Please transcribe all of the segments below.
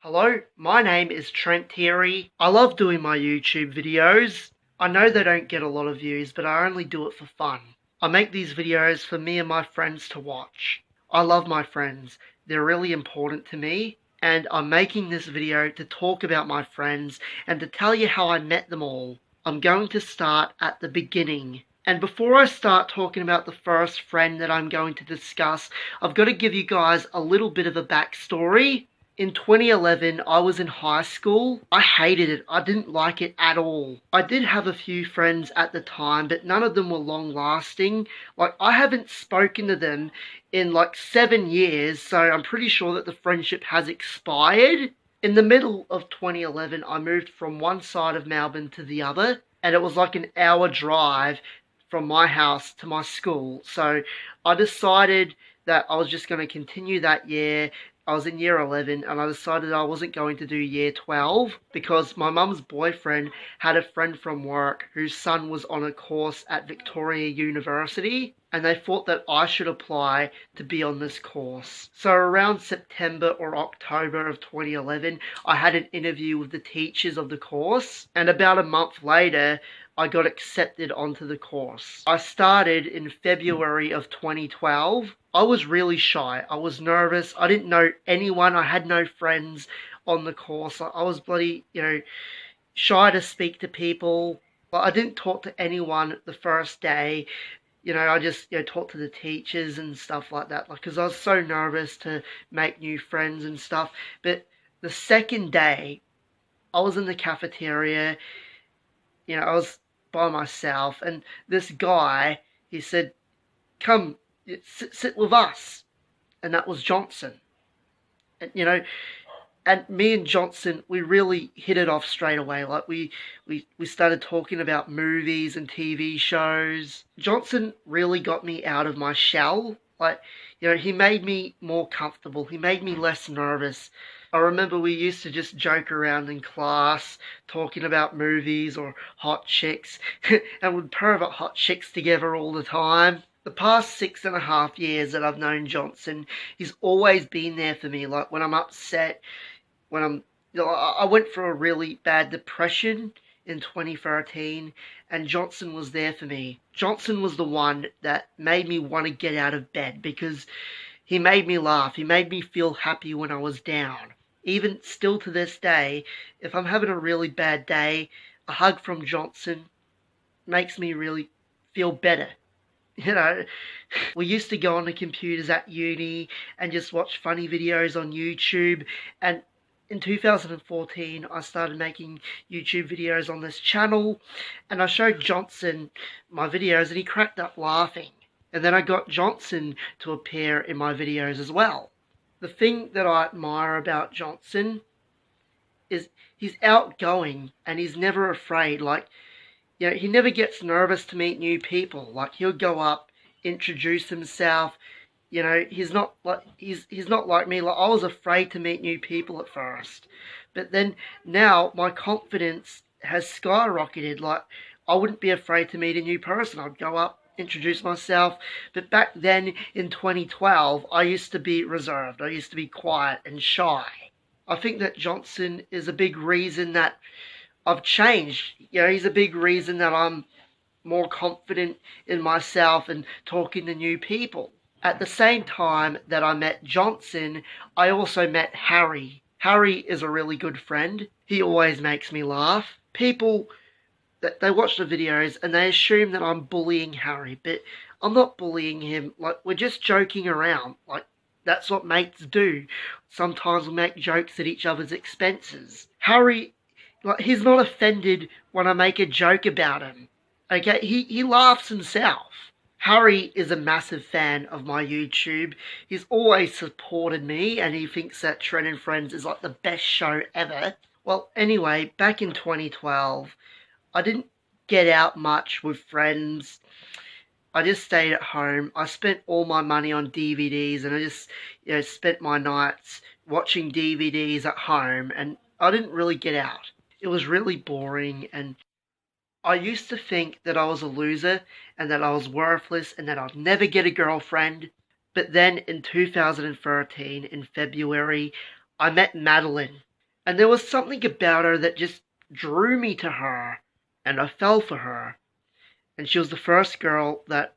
Hello, my name is Trent Thierry. I love doing my YouTube videos. I know they don't get a lot of views, but I only do it for fun. I make these videos for me and my friends to watch. I love my friends. They're really important to me, and I'm making this video to talk about my friends and to tell you how I met them all. I'm going to start at the beginning. And before I start talking about the first friend that I'm going to discuss, I've got to give you guys a little bit of a backstory. In 2011, I was in high school. I hated it. I didn't like it at all. I did have a few friends at the time, but none of them were long lasting. Like, I haven't spoken to them in like 7 years, so I'm pretty sure that the friendship has expired. In the middle of 2011, I moved from one side of Melbourne to the other, and it was like an hour drive from my house to my school. So I decided that I was just going to continue that year. I was in year 11 and I decided I wasn't going to do year 12 because my mum's boyfriend had a friend from work whose son was on a course at Victoria University, and they thought that I should apply to be on this course. So around September or October of 2011, I had an interview with the teachers of the course, and about a month later, I got accepted onto the course. I started in February of 2012. I was really shy. I was nervous. I didn't know anyone. I had no friends on the course. I was bloody, shy to speak to people. I didn't talk to anyone the first day. I just, talked to the teachers and stuff like that. Because I was so nervous to make new friends and stuff. But the second day, I was in the cafeteria. I was by myself, and this guy, he said, "Come, sit with us," and that was Johnson. And me and Johnson, we really hit it off straight away. Like we started talking about movies and TV shows. Johnson really got me out of my shell. Like, he made me more comfortable. He made me less nervous. I remember we used to just joke around in class, talking about movies or hot chicks, and we'd pervert hot chicks together all the time. The past 6.5 years that I've known Johnson, he's always been there for me. Like when I'm upset, I went through a really bad depression in 2013, and Johnson was there for me. Johnson was the one that made me want to get out of bed because he made me laugh. He made me feel happy when I was down. Even still to this day, if I'm having a really bad day, a hug from Johnson makes me really feel better. We used to go on the computers at uni and just watch funny videos on YouTube, and in 2014, I started making YouTube videos on this channel, and I showed Johnson my videos, and he cracked up laughing. And then I got Johnson to appear in my videos as well. The thing that I admire about Johnson is he's outgoing, and he's never afraid. Like, he never gets nervous to meet new people. Like, he'll go up, introduce himself. He's not like me. Like, I was afraid to meet new people at first, but then now my confidence has skyrocketed. Like, I wouldn't be afraid to meet a new person. I'd go up, introduce myself. But back then in 2012, I used to be reserved. I used to be quiet and shy. I think that Johnson is a big reason that I've changed. He's a big reason that I'm more confident in myself and talking to new people. At the same time that I met Johnson, I also met Harry. Harry is a really good friend. He always makes me laugh. People, they watch the videos and they assume that I'm bullying Harry, but I'm not bullying him. Like, we're just joking around. Like, that's what mates do. Sometimes we make jokes at each other's expenses. Harry, like, he's not offended when I make a joke about him. Okay, he laughs himself. Harry is a massive fan of my YouTube. He's always supported me, and he thinks that Trent and Friends is like the best show ever. Well, anyway, back in 2012, I didn't get out much with friends. I just stayed at home. I spent all my money on DVDs, and I just, spent my nights watching DVDs at home, and I didn't really get out. It was really boring, and I used to think that I was a loser and that I was worthless and that I'd never get a girlfriend. But then in 2013, in February, I met Madeline. And there was something about her that just drew me to her, and I fell for her. And she was the first girl that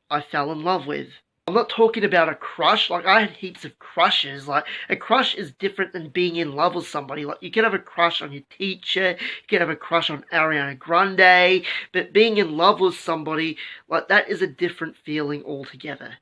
I fell in love with. I'm not talking about a crush. Like, I had heaps of crushes. Like, a crush is different than being in love with somebody. Like, you can have a crush on your teacher, you can have a crush on Ariana Grande, but being in love with somebody, like, that is a different feeling altogether.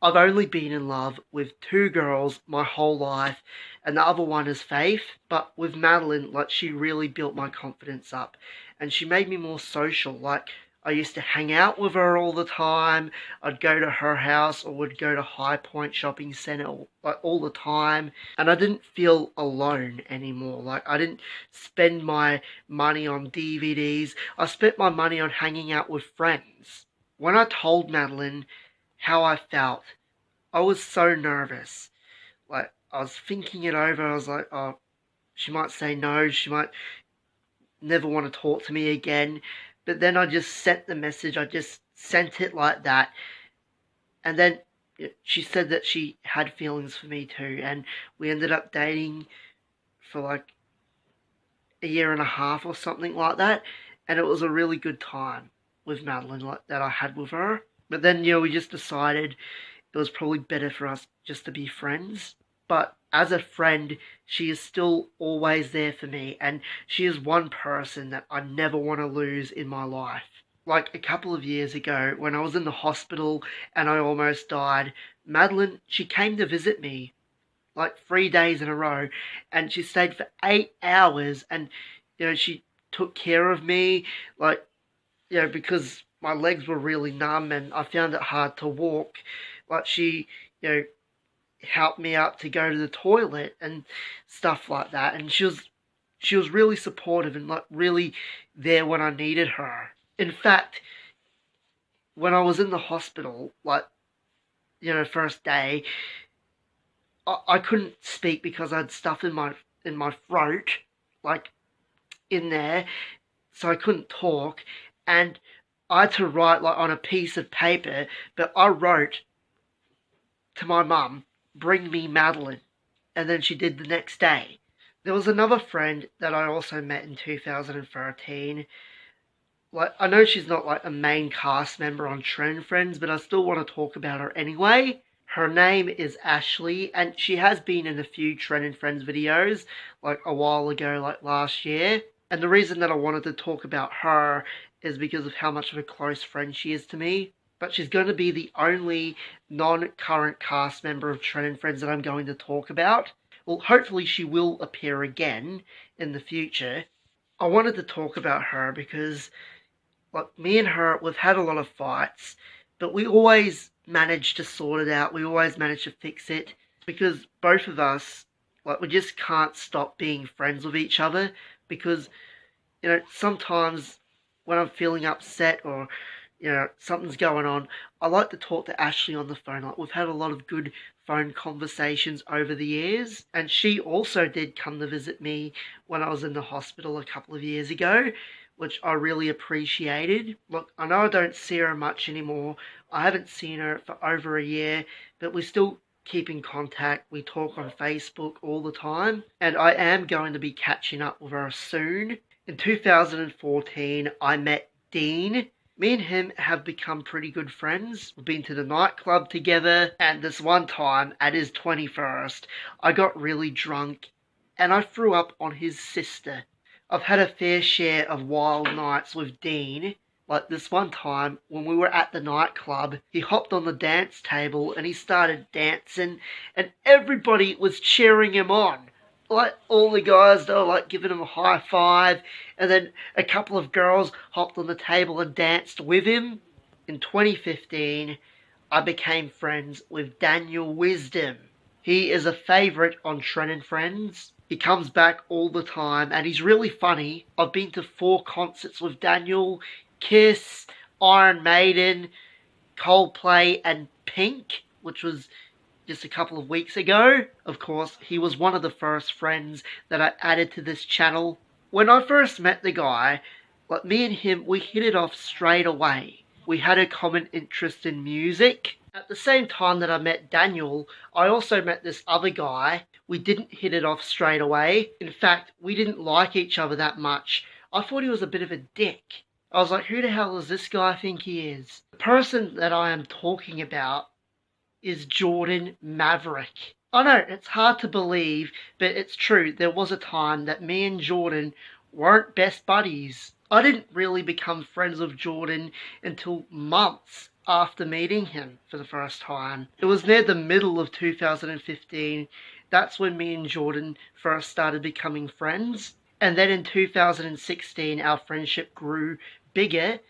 I've only been in love with two girls my whole life, and the other one is Faith. But with Madeline, like, she really built my confidence up, and she made me more social. Like, I used to hang out with her all the time. I'd go to her house or would go to High Point Shopping Centre like all the time. And I didn't feel alone anymore. Like, I didn't spend my money on DVDs. I spent my money on hanging out with friends. When I told Madeline how I felt, I was so nervous. Like, I was thinking it over. I was like, oh, she might say no. She might never want to talk to me again. But then I just sent the message. I just sent it like that. And then she said that she had feelings for me too. And we ended up dating for like a year and a half or something like that. And it was a really good time with Madeline like that I had with her. But then, we just decided it was probably better for us just to be friends. But as a friend, she is still always there for me, and she is one person that I never want to lose in my life. Like a couple of years ago, when I was in the hospital and I almost died, Madeline, she came to visit me like 3 days in a row, and she stayed for 8 hours, and she took care of me, like, because my legs were really numb and I found it hard to walk. Like, she, helped me up to go to the toilet and stuff like that. And she was really supportive and like really there when I needed her. In fact, when I was in the hospital, like, first day, I couldn't speak because I had stuff in my throat, like in there, so I couldn't talk, and I had to write like on a piece of paper, but I wrote to my mum, "Bring me Madeline," and then she did the next day. There was another friend that I also met in 2013. Like, I know she's not like a main cast member on Trend Friends, but I still want to talk about her anyway. Her name is Ashley, and she has been in a few Trend and Friends videos, like a while ago, like last year. And the reason that I wanted to talk about her is because of how much of a close friend she is to me. But she's going to be the only non-current cast member of Trend and Friends that I'm going to talk about. Well, hopefully she will appear again in the future. I wanted to talk about her because, like, me and her, we've had a lot of fights, but we always managed to sort it out. We always managed to fix it because both of us, like, we just can't stop being friends with each other because, sometimes when I'm feeling upset or something's going on, I like to talk to Ashley on the phone. Like, we've had a lot of good phone conversations over the years, and she also did come to visit me when I was in the hospital a couple of years ago, which I really appreciated. Look, I know I don't see her much anymore. I haven't seen her for over a year, but we still keep in contact. We talk on Facebook all the time, and I am going to be catching up with her soon. In 2014, I met Dean. Me and him have become pretty good friends. We've been to the nightclub together, and this one time, at his 21st, I got really drunk, and I threw up on his sister. I've had a fair share of wild nights with Dean. Like this one time, when we were at the nightclub, he hopped on the dance table and he started dancing, and everybody was cheering him on. Like, all the guys, they were like giving him a high five, and then a couple of girls hopped on the table and danced with him. In 2015, I became friends with Daniel Wisdom. He is a favourite on Trend and Friends. He comes back all the time, and he's really funny. I've been to 4 concerts with Daniel: Kiss, Iron Maiden, Coldplay, and Pink, which was just a couple of weeks ago. Of course, he was one of the first friends that I added to this channel. When I first met the guy, like, me and him, we hit it off straight away. We had a common interest in music, At the same time that I met Daniel, I also met this other guy. We didn't hit it off straight away. In fact, we didn't like each other that much. I thought he was a bit of a dick. I was like, who the hell does this guy think he is? The person that I am talking about is Jordan Maverick. I know, it's hard to believe, but it's true. There was a time that me and Jordan weren't best buddies. I didn't really become friends with Jordan until months after meeting him for the first time. It was near the middle of 2015. That's when me and Jordan first started becoming friends. And then in 2016, our friendship grew bigger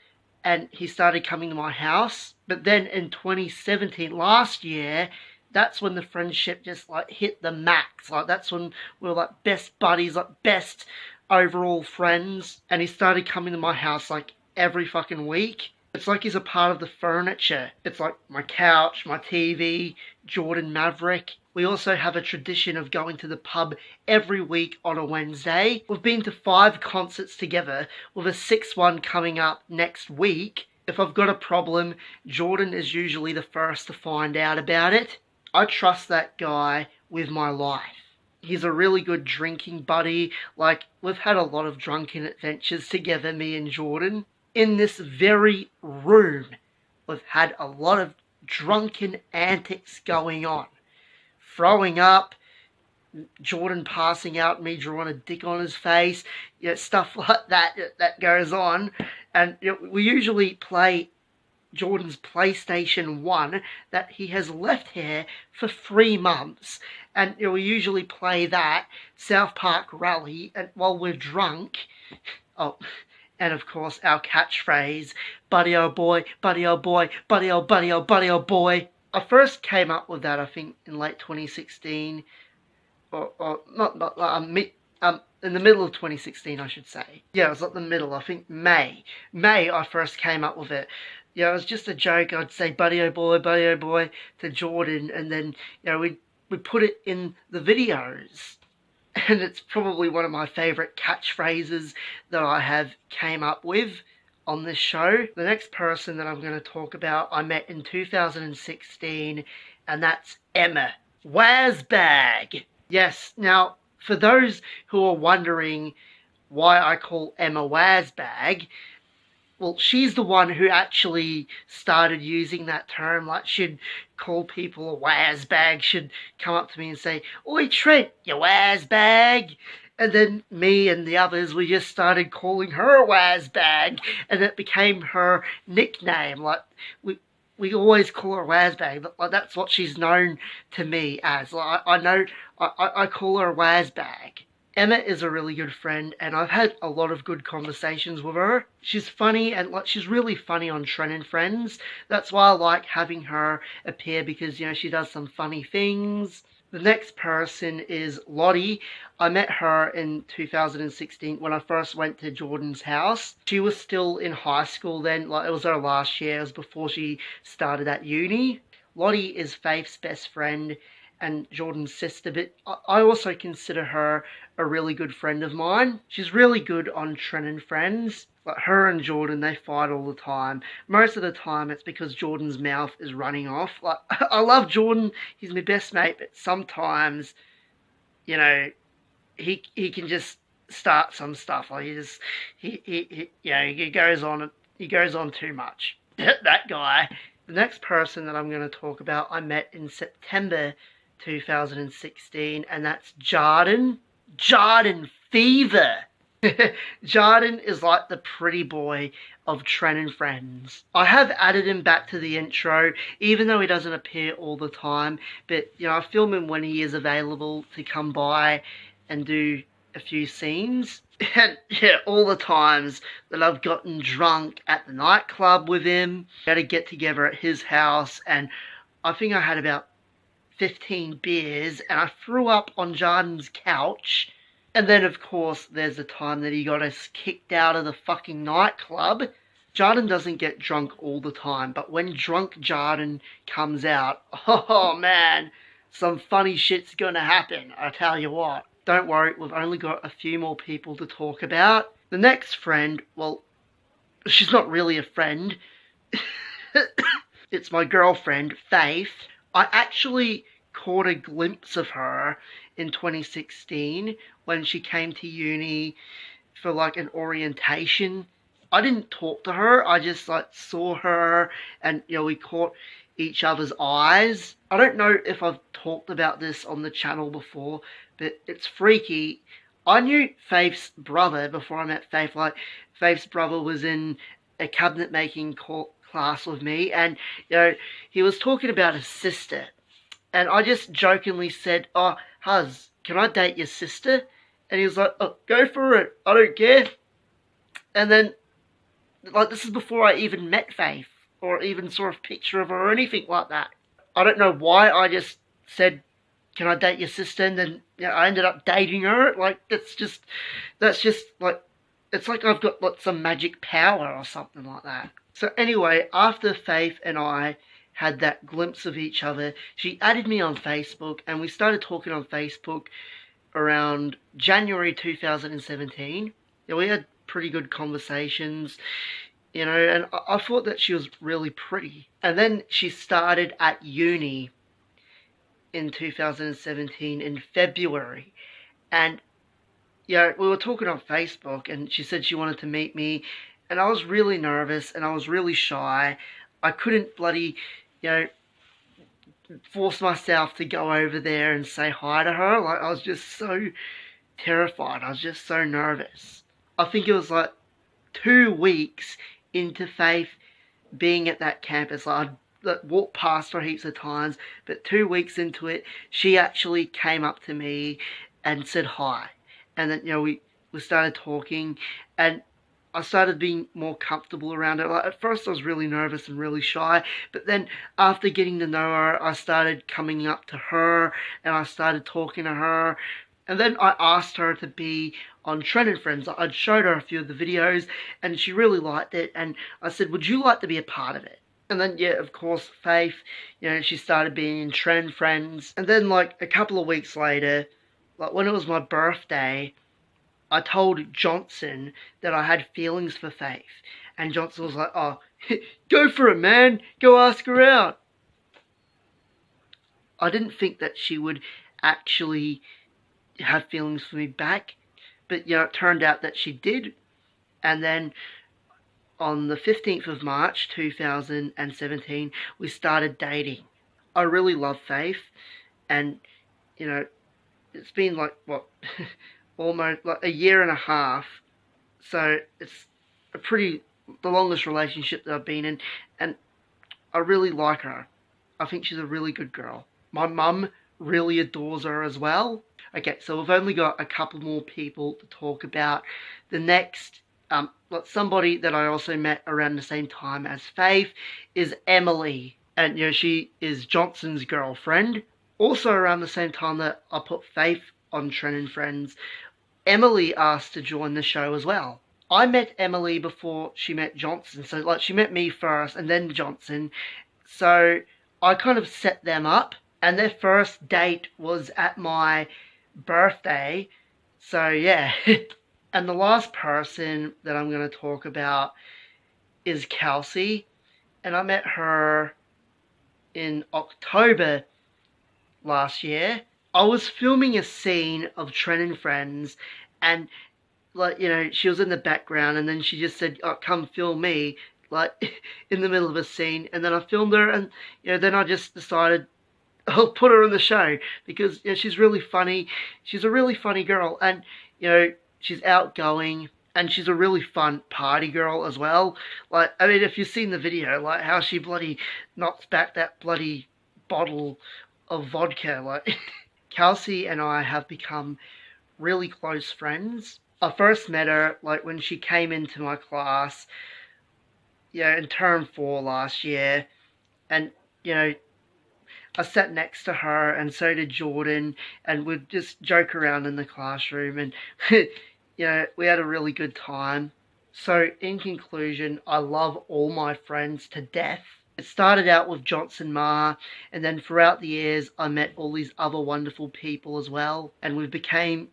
and he started coming to my house. But then in 2017, last year, that's when the friendship just like hit the max. Like that's when we were like best buddies, like best overall friends. And he started coming to my house like every fucking week. It's like he's a part of the furniture. It's like my couch, my TV, Jordan Maverick. We also have a tradition of going to the pub every week on a Wednesday. We've been to 5 concerts together, with a 6th one coming up next week. If I've got a problem, Jordan is usually the first to find out about it. I trust that guy with my life. He's a really good drinking buddy. Like, we've had a lot of drunken adventures together, me and Jordan. In this very room, we've had a lot of drunken antics going on. Throwing up, Jordan passing out, me drawing a dick on his face, you know, stuff like that goes on. And you know, we usually play Jordan's PlayStation 1 that he has left here for 3 months. And you know, we usually play that, South Park Rally, and while we're drunk. Oh, and of course our catchphrase, buddy oh boy, buddy oh boy, buddy oh buddy oh buddy oh boy. I first came up with that, I think, in late 2016, or not in the middle of 2016, I should say. Yeah, it was like the middle, I think May. May, I first came up with it. You know, it was just a joke. I'd say, buddy oh boy, to Jordan, and then, you know, we'd put it in the videos. And it's probably one of my favourite catchphrases that I have came up with on this show. The next person that I'm going to talk about, I met in 2016, and that's Emma Wazbag. Yes, now, for those who are wondering why I call Emma Wazbag, well, she's the one who actually started using that term. Like, she'd call people a Wazbag, she'd come up to me and say, "Oi, Trent, you Wazbag." And then me and the others, we just started calling her a Wazbag, and it became her nickname. Like, we always call her Wazbag, but like, that's what she's known to me as. Like, I call her a Wazbag. Emma is a really good friend, and I've had a lot of good conversations with her. She's funny, and like, she's really funny on Trent and Friends. That's why I like having her appear, because, you know, she does some funny things. The next person is Lottie. I met her in 2016 when I first went to Jordan's house. She was still in high school then, like it was her last year, it was before she started at uni. Lottie is Faith's best friend and Jordan's sister, but I also consider her a really good friend of mine. She's really good on Trent and Friends. Like, her and Jordan, they fight all the time. Most of the time, it's because Jordan's mouth is running off. Like, I love Jordan, he's my best mate, but sometimes, you know, he can just start some stuff. Like, he goes on too much. That guy. The next person that I'm going to talk about, I met in September 2016, and that's Jarden. Jarden Fever. Jarden is like the pretty boy of Trent and Friends. I have added him back to the intro, even though he doesn't appear all the time, but, you know, I film him when he is available to come by and do a few scenes. And yeah, all the times that I've gotten drunk at the nightclub with him, we had a get together at his house, and I think I had about 15 beers, and I threw up on Jarden's couch. And then, of course, there's the time that he got us kicked out of the fucking nightclub. Jarden doesn't get drunk all the time, but when drunk Jarden comes out, oh man, some funny shit's gonna happen, I tell you what. Don't worry, we've only got a few more people to talk about. The next friend, well, she's not really a friend. it's my girlfriend, Faith. I actually caught a glimpse of her in 2016 when she came to uni for like an orientation. I didn't talk to her. I just like saw her, and we caught each other's eyes. I don't know if I've talked about this on the channel before, but it's freaky. I knew Faith's brother before I met Faith. Like, Faith's brother was in a cabinet making class with me, and he was talking about his sister, and I just jokingly said, "Oh, Huz, can I date your sister?" And he was like, "Oh, go for it, I don't care." And then, like, this is before I even met Faith, or even saw a picture of her or anything like that. I don't know why I just said, "Can I date your sister?" And then I ended up dating her. Like, that's just like, it's like I've got like some magic power or something like that. So anyway, after Faith and I had that glimpse of each other, she added me on Facebook, and we started talking on Facebook around January 2017. We had pretty good conversations, and I thought that she was really pretty. And then she started at uni in 2017 in February, and we were talking on Facebook, and she said she wanted to meet me, and I was really nervous, and I was really shy. I couldn't bloody, force myself to go over there and say hi to her. Like, I was just so terrified. I was just so nervous. I think it was like 2 weeks into Faith being at that campus. Like, I'd walked past her heaps of times, but 2 weeks into it, she actually came up to me and said hi. And then, we started talking, and I started being more comfortable around her. Like, at first I was really nervous and really shy, but then after getting to know her, I started coming up to her, and I started talking to her. And then I asked her to be on Tren and Friends. I'd showed her a few of the videos, and she really liked it, and I said, "Would you like to be a part of it?" And then, of course, Faith, she started being in Tren Friends. And then, like, a couple of weeks later, like, when it was my birthday, I told Johnson that I had feelings for Faith. And Johnson was like, "Oh, go for it, man. Go ask her out." I didn't think that she would actually have feelings for me back. But, it turned out that she did. And then on the 15th of March 2017, we started dating. I really love Faith. And, it's been like, what, almost like a year and a half. So it's the longest relationship that I've been in. And I really like her. I think she's a really good girl. My mum really adores her as well. Okay, so we've only got a couple more people to talk about. The next, somebody that I also met around the same time as Faith is Emily. And, she is Johnson's girlfriend. Also around the same time that I put Faith on Tren and Friends, Emily asked to join the show as well. I met Emily before she met Johnson. So, like, she met me first and then Johnson. So I kind of set them up. And their first date was at my birthday. So, yeah. And the last person that I'm going to talk about is Kelsey. And I met her in October last year. I was filming a scene of Tren and Friends, and, like, she was in the background, and then she just said, "Oh, come film me," like, in the middle of a scene. And then I filmed her, and, then I just decided I'll put her in the show, because she's really funny. She's a really funny girl, and she's outgoing, and she's a really fun party girl as well. Like, I mean, if you've seen the video, like, how she bloody knocks back that bloody bottle of vodka, like. Kelsey and I have become really close friends. I first met her, like, when she came into my class, in term 4 last year, and, I sat next to her, and so did Jordan, and we'd just joke around in the classroom, and, we had a really good time. So, in conclusion, I love all my friends to death. It started out with Johnson Ma, and then throughout the years, I met all these other wonderful people as well, and we became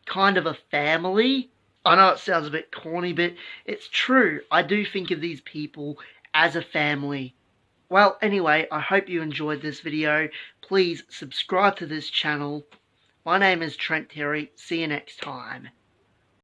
kind of a family. I know it sounds a bit corny, but it's true. I do think of these people as a family. Well, anyway, I hope you enjoyed this video. Please subscribe to this channel. My name is Trent Terry. See you next time.